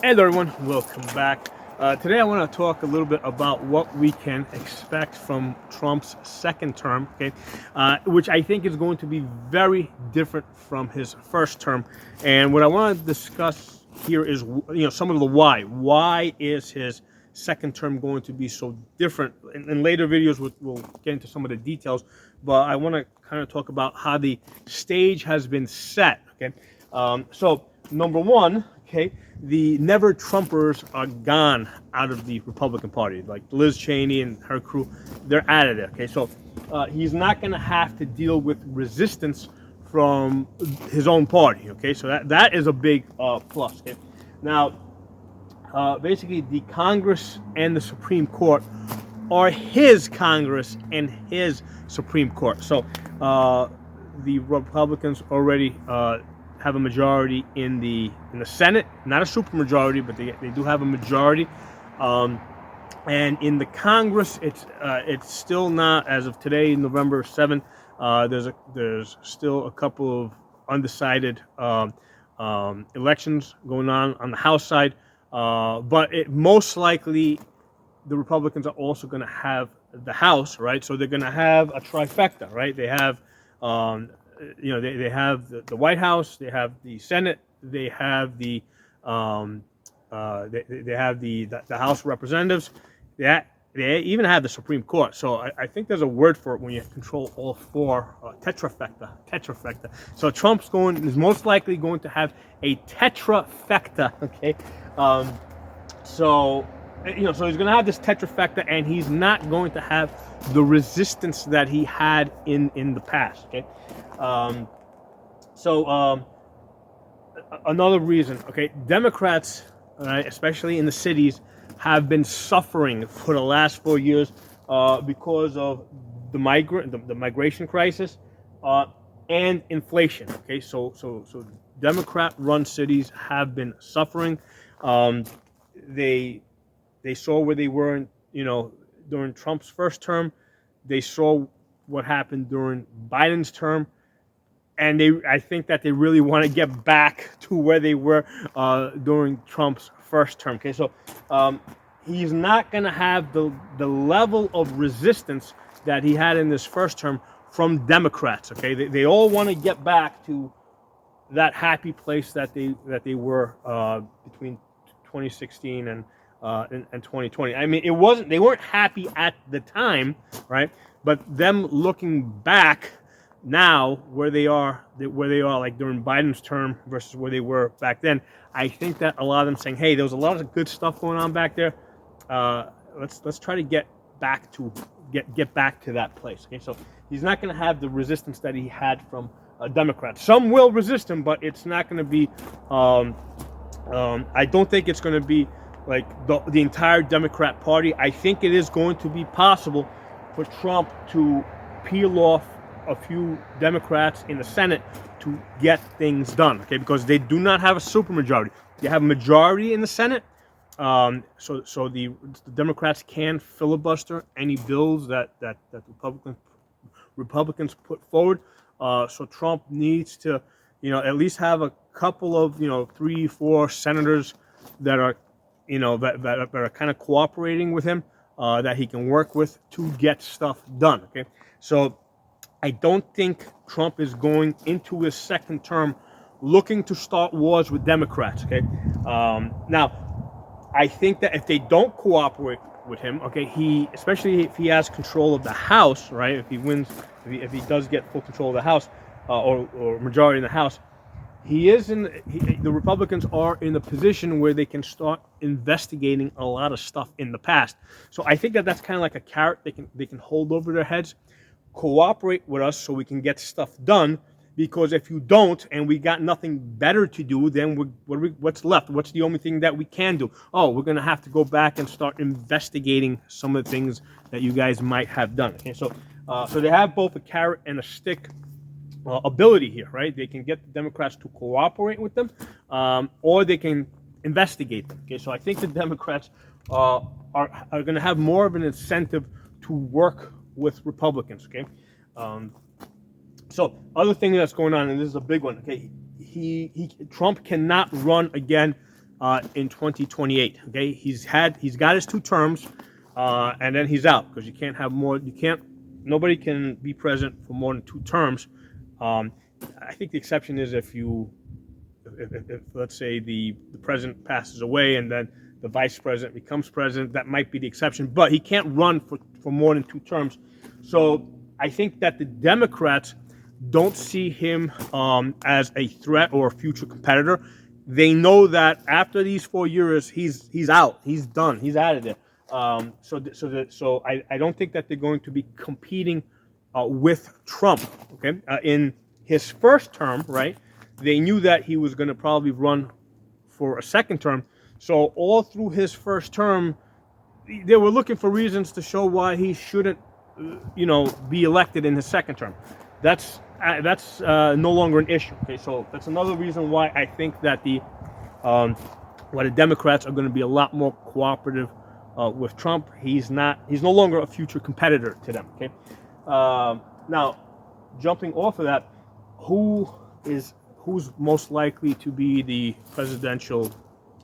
Hello everyone, welcome back. Today I want to talk a little bit about what we can expect from Trump's second term, okay, which I think is going to be very different from his first term. And what I want to discuss here is, some of the why. Why is his second term going to be so different? In later videos, we'll get into some of the details, but I want to kind of talk about how the stage has been set, okay? So number one, okay, the never Trumpers are gone out of the Republican Party. Like Liz Cheney and her crew, they're out of there. Okay, so he's not going to have to deal with resistance from his own party. Okay, so that is a big plus. Okay? Now, basically, the Congress and the Supreme Court are his Congress and his Supreme Court. So the Republicans already have a majority in the Senate, not a supermajority, but they do have a majority. And in the Congress, it's still not, as of today, November 7th. There's still a couple of undecided elections going on the House side, but most likely the Republicans are also going to have the House, right? So they're going to have a trifecta, right? They have they have the White House, they have the Senate, they have the they have the House of Representatives, they even have the Supreme Court. So I think there's a word for it when you control all four, tetrafecta. So Trump's is most likely going to have a tetrafecta, okay? So he's going to have this tetrafecta, and he's not going to have the resistance that he had in the past, okay? Another reason, okay, Democrats, especially in the cities, have been suffering for the last 4 years because of the migration crisis and inflation. Okay, so Democrat-run cities have been suffering. They saw where they were, during Trump's first term. They saw what happened during Biden's term. And I think that they really want to get back to where they were during Trump's first term. Okay, so he's not going to have the level of resistance that he had in this first term from Democrats. Okay, they all want to get back to that happy place that they were between 2016 and 2020. I mean, they weren't happy at the time, right? But them looking back now, where they are like during Biden's term versus where they were back then, I think that a lot of them saying, hey, there was a lot of good stuff going on back there. Let's try to get back to that place. Okay, so he's not going to have the resistance that he had from Democrats. Some will resist him, but it's not going to be. I don't think it's going to be like the entire Democrat Party. I think it is going to be possible for Trump to peel off a few Democrats in the Senate to get things done, okay? Because they do not have a supermajority. They have a majority in the Senate, so the Democrats can filibuster any bills that Republicans put forward. So Trump needs to, at least have a couple of, 3-4 senators that are, that are kind of cooperating with him, that he can work with to get stuff done, okay? So I don't think Trump is going into his second term looking to start wars with Democrats, okay? Now, I think that if they don't cooperate with him, okay, especially if he has control of the House, right? If he wins, if he does get full control of the House, or majority in the House, the Republicans are in a position where they can start investigating a lot of stuff in the past. So I think that that's kind of like a carrot they can hold over their heads. Cooperate with us so we can get stuff done, because if you don't and we got nothing better to do, then what's left? What's the only thing that we can do? Oh, we're going to have to go back and start investigating some of the things that you guys might have done. Okay, so they have both a carrot and a stick ability here, right? They can get the Democrats to cooperate with them, or they can investigate them. Okay, so I think the Democrats are going to have more of an incentive to work with Republicans. Okay, so other thing that's going on, and this is a big one. Okay, Trump cannot run again in 2028. Okay, he's got his 2 terms, and then he's out because you can't have more. Nobody can be president for more than 2 terms. I think the exception is if let's say the president passes away and then the vice president becomes president, that might be the exception. But he can't run for more than 2 terms. So I think that the Democrats don't see him as a threat or a future competitor. They know that after these 4 years, he's out, he's done, he's out of there. So I don't think that they're going to be competing with Trump. Okay, in his first term, right? They knew that he was going to probably run for a second term. So all through his first term, they were looking for reasons to show why he shouldn't, be elected in his second term. That's no longer an issue. Okay, so that's another reason why I think that why the Democrats are going to be a lot more cooperative with Trump. He's no longer a future competitor to them. Okay, now jumping off of that, who's most likely to be the presidential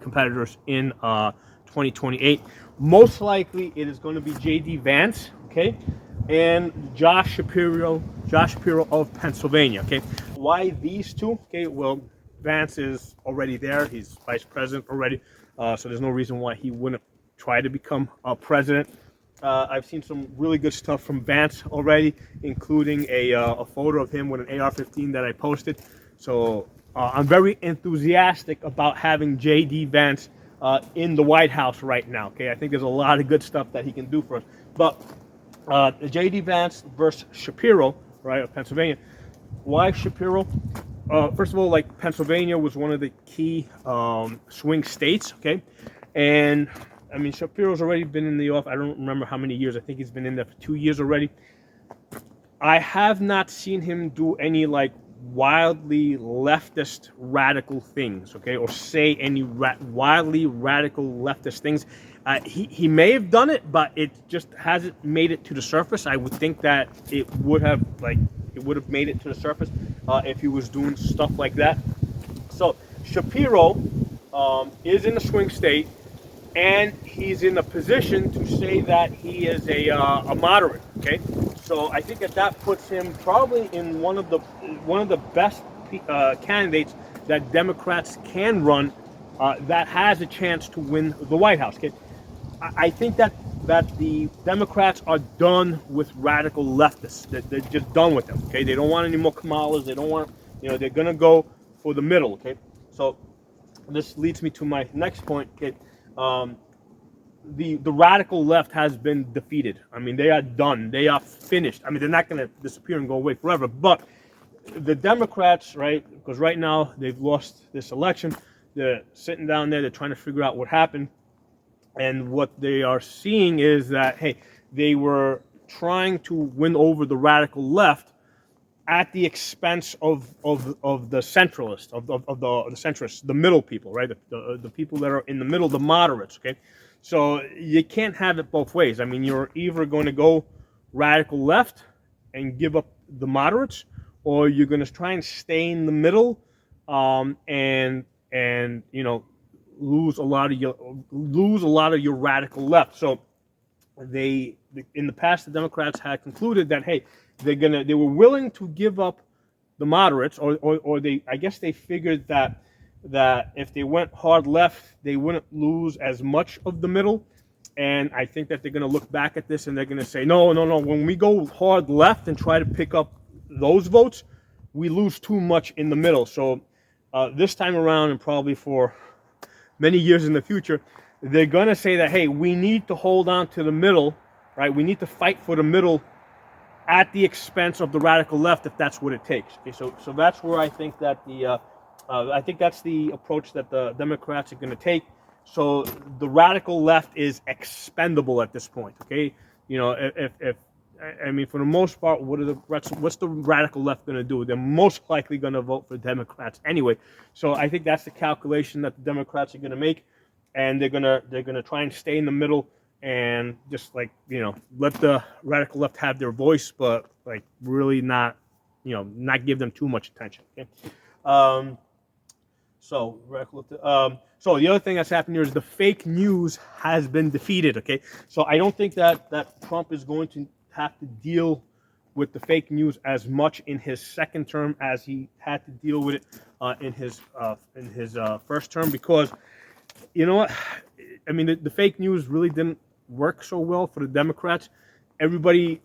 competitors in 2028? Most likely it is going to be J.D. Vance, okay, and Josh Shapiro of Pennsylvania, okay. Why these two? Okay, well, Vance is already there. He's vice president already, so there's no reason why he wouldn't try to become president. I've seen some really good stuff from Vance already, including a photo of him with an AR-15 that I posted. So I'm very enthusiastic about having J.D. Vance in the White House right now. Okay, I think there's a lot of good stuff that he can do for us. But J.D. Vance versus Shapiro, right, of Pennsylvania. Why Shapiro? First of all, like, Pennsylvania was one of the key swing states. Okay, and I mean, Shapiro's already been in the office. I don't remember how many years. I think he's been in there for 2 years already. I have not seen him do any like wildly leftist radical things, okay, or say any wildly radical leftist things. He may have done it, but it just hasn't made it to the surface. I would think that it would have made it to the surface if he was doing stuff like that. So Shapiro is in a swing state, and he's in a position to say that he is a moderate. Okay, so I think that puts him probably in one of the best candidates that Democrats can run that has a chance to win the White House. Okay, I think that the Democrats are done with radical leftists. They're just done with them. Okay, they don't want any more Kamalas. They don't want, they're gonna go for the middle. Okay, so this leads me to my next point. Okay. The radical left has been defeated. I mean, they are done. They are finished. I mean, they're not going to disappear and go away forever. But the Democrats, right, because right now they've lost this election, they're sitting down there, they're trying to figure out what happened. And what they are seeing is that, hey, they were trying to win over the radical left at the expense of the centralists, of the centrists, the middle people, right? The people that are in the middle, the moderates, okay? So you can't have it both ways. I mean, you're either going to go radical left and give up the moderates, or you're going to try and stay in the middle, and lose a lot of your radical left. So in the past, the Democrats had concluded that, hey, they were willing to give up the moderates, or I guess they figured that if they went hard left, they wouldn't lose as much of the middle. And I think that they're going to look back at this and they're going to say, no. When we go hard left and try to pick up those votes, we lose too much in the middle. So this time around, and probably for many years in the future, they're going to say that, hey, we need to hold on to the middle, right? We need to fight for the middle at the expense of the radical left, if that's what it takes. Okay, so that's where I think that I think that's the approach that the Democrats are going to take. So the radical left is expendable at this point. Okay, if I mean, for the most part, what's the radical left going to do? They're most likely going to vote for Democrats anyway. So I think that's the calculation that the Democrats are going to make, and they're gonna try and stay in the middle and just let the radical left have their voice, but really not give them too much attention. Okay? So the other thing that's happened here is the fake news has been defeated. Okay, so I don't think that Trump is going to have to deal with the fake news as much in his second term as he had to deal with it in his first term, because you know what? I mean, the fake news really didn't work so well for the Democrats. Everybody,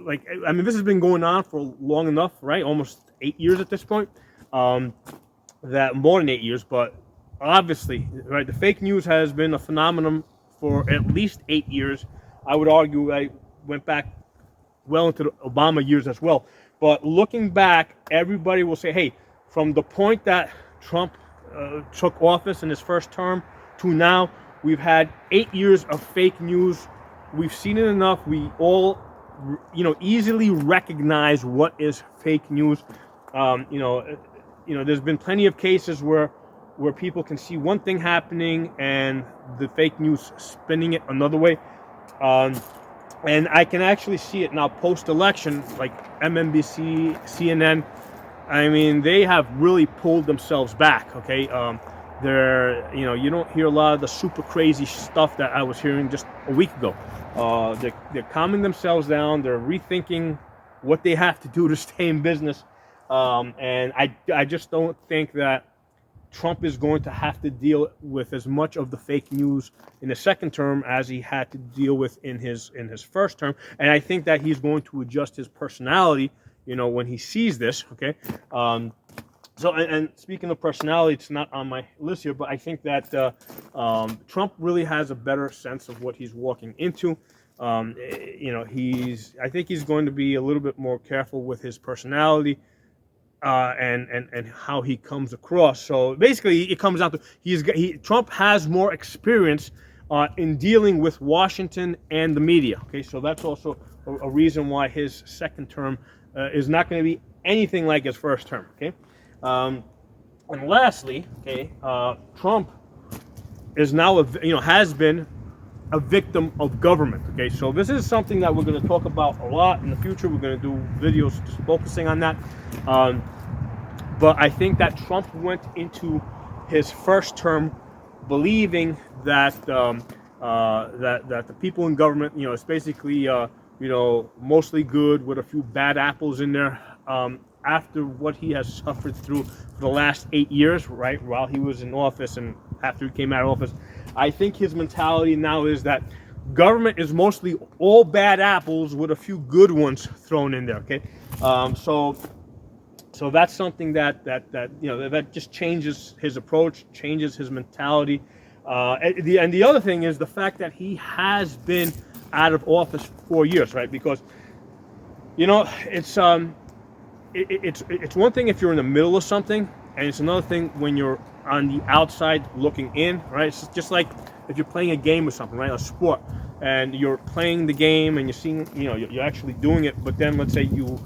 I mean, this has been going on for long enough, right? Almost 8 years at this point. That more than 8 years, but obviously, right, the fake news has been a phenomenon for at least 8 years. I would argue I went back well into the Obama years as well. But looking back, everybody will say, hey, from the point that Trump took office in his first term to now, we've had 8 years of fake news. We've seen it enough. We all, easily recognize what is fake news. There's been plenty of cases where people can see one thing happening and the fake news spinning it another way. And I can actually see it now post-election, like MSNBC, CNN. I mean, they have really pulled themselves back. Okay, you don't hear a lot of the super crazy stuff that I was hearing just a week ago. They're calming themselves down. They're rethinking what they have to do to stay in business. And I just don't think that Trump is going to have to deal with as much of the fake news in the second term as he had to deal with in his first term. And I think that he's going to adjust his personality, when he sees this. Okay. And speaking of personality, it's not on my list here, but I think that Trump really has a better sense of what he's walking into. I think he's going to be a little bit more careful with his personality. And how he comes across. So basically, it comes down to Trump has more experience in dealing with Washington and the media. Okay, so that's also a reason why his second term is not going to be anything like his first term. Okay, and lastly, Trump is now has been a victim of government. Okay, so this is something that we're going to talk about a lot in the future. We're going to do videos just focusing on that. But I think that Trump went into his first term believing that that the people in government, it's basically mostly good with a few bad apples in there. After what he has suffered through for the last 8 years, right, while he was in office and after he came out of office, I think his mentality now is that government is mostly all bad apples with a few good ones thrown in there. Okay, so that's something that just changes his approach, changes his mentality. And the other thing is the fact that he has been out of office for 4 years, right? Because it's one thing if you're in the middle of something, and it's another thing when you're on the outside looking in, right? It's just like if you're playing a game or something, right? A sport, and you're playing the game and you're seeing, you're actually doing it, but then let's say you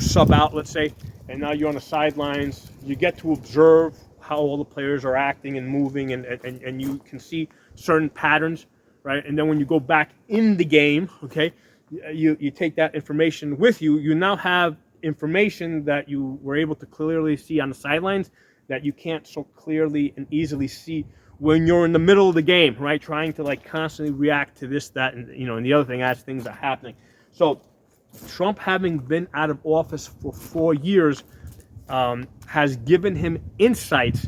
sub out, let's say, and now you're on the sidelines. You get to observe how all the players are acting and moving, and you can see certain patterns, right? And then when you go back in the game, okay, you take that information with you. You now have information that you were able to clearly see on the sidelines that you can't so clearly and easily see when you're in the middle of the game, right? Trying to constantly react to this, that, and and the other thing as things are happening. So Trump, having been out of office for 4 years, has given him insights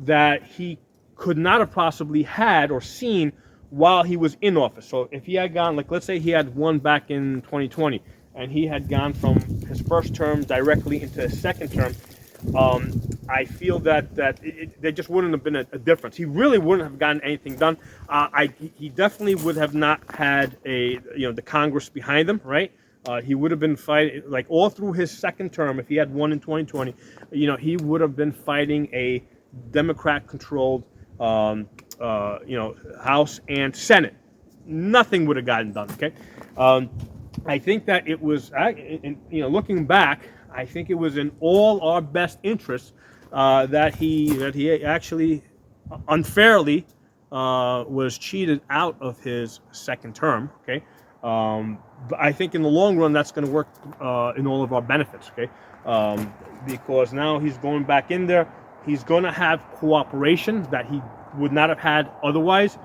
that he could not have possibly had or seen while he was in office. So if he had gone, let's say he had won back in 2020, and he had gone from his first term directly into his second term, I feel that there just wouldn't have been a difference. He really wouldn't have gotten anything done. He definitely would have not had the Congress behind him, right? He would have been fighting all through his second term. If he had won in 2020, he would have been fighting a Democrat-controlled, House and Senate. Nothing would have gotten done. Okay, I think that it was, looking back, I think it was in all our best interests that he actually unfairly was cheated out of his second term. Okay. But I think in the long run, that's going to work in all of our benefits, okay? Because now he's going back in there. He's going to have cooperation that he would not have had otherwise.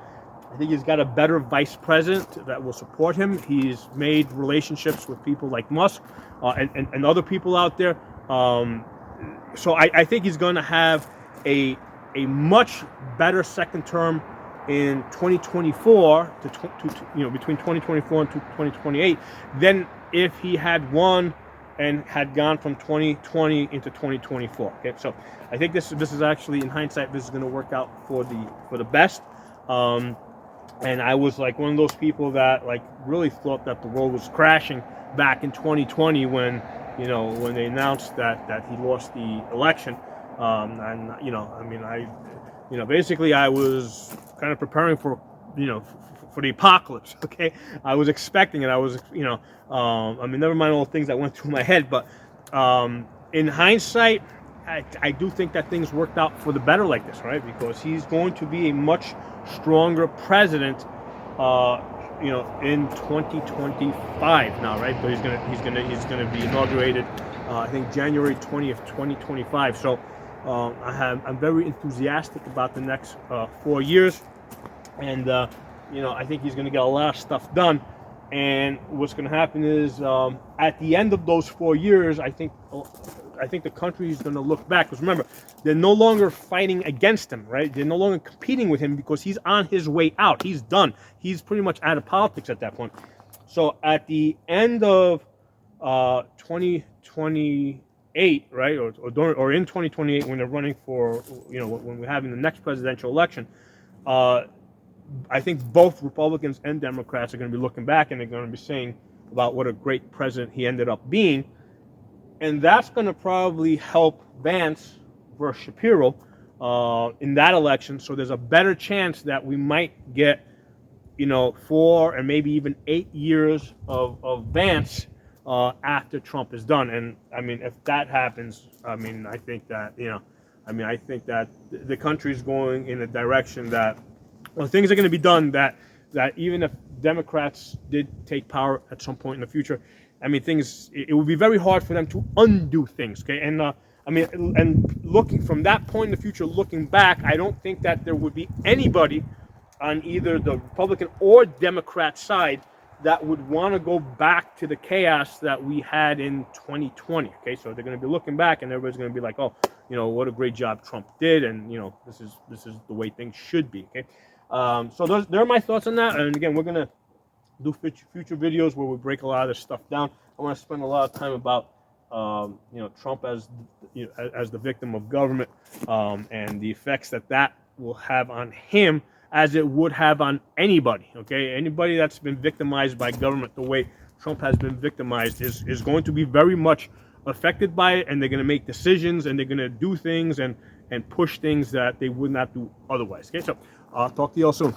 I think he's got a better vice president that will support him. He's made relationships with people like Musk and other people out there. So I think he's going to have a much better second term in 2024 between 2024 and 2028 than if he had won and had gone from 2020 into 2024. Okay, so I think this is actually, in hindsight, this is going to work out for the best. And I was like one of those people that like really thought that the world was crashing back in 2020 when they announced that he lost the election. Basically I was kind of preparing for the apocalypse. Okay, I was expecting it. I was never mind all the things that went through my head, but in hindsight, I do think that things worked out for the better like this, right? Because he's going to be a much stronger president, in 2025 now, right? But he's gonna be inaugurated, I think January 20th, 2025. So I'm very enthusiastic about the next 4 years, and I think he's gonna get a lot of stuff done. And what's gonna happen is at the end of those 4 years, I think the country is going to look back, because remember, they're no longer fighting against him, right? They're no longer competing with him because he's on his way out. He's done. He's pretty much out of politics at that point. So at the end of 2028, right, or in 2028, when they're running for, when we're having the next presidential election, I think both Republicans and Democrats are going to be looking back and they're going to be saying about what a great president he ended up being. And that's going to probably help Vance versus Shapiro in that election. So there's a better chance that we might get, 4 and maybe even 8 years of Vance after Trump is done. And I mean, if that happens, I think that the country is going in a direction that, things are going to be done that even if Democrats did take power at some point in the future, it would be very hard for them to undo things, okay? And and looking from that point in the future, looking back, I don't think that there would be anybody on either the Republican or Democrat side that would want to go back to the chaos that we had in 2020, okay? So they're going to be looking back, and everybody's going to be like, oh, what a great job Trump did, and this is the way things should be, okay? So there are my thoughts on that, and again, we're going to do future videos where we break a lot of this stuff down. I want to spend a lot of time about Trump as the victim of government, and the effects that will have on him as it would have on anybody. Okay, anybody that's been victimized by government the way Trump has been victimized is going to be very much affected by it, and they're going to make decisions and they're going to do things and push things that they would not do otherwise. Okay, so I'll talk to you all soon.